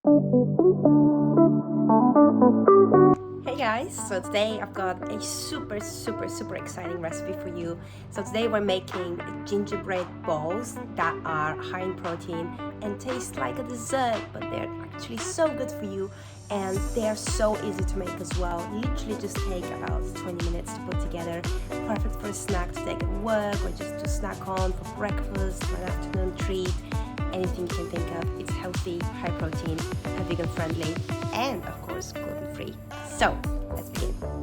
Hey guys, so today I've got a super exciting recipe for you. So today we're making gingerbread balls that are high in protein and taste like a dessert, but they're actually so good for you, and they are so easy to make as well. Literally just take about 20 minutes to put together. Perfect for a snack to take at work or just to snack on for breakfast, for an afternoon treat. Anything you can think of. It's healthy, high protein, vegan friendly, and of course gluten free. So let's begin.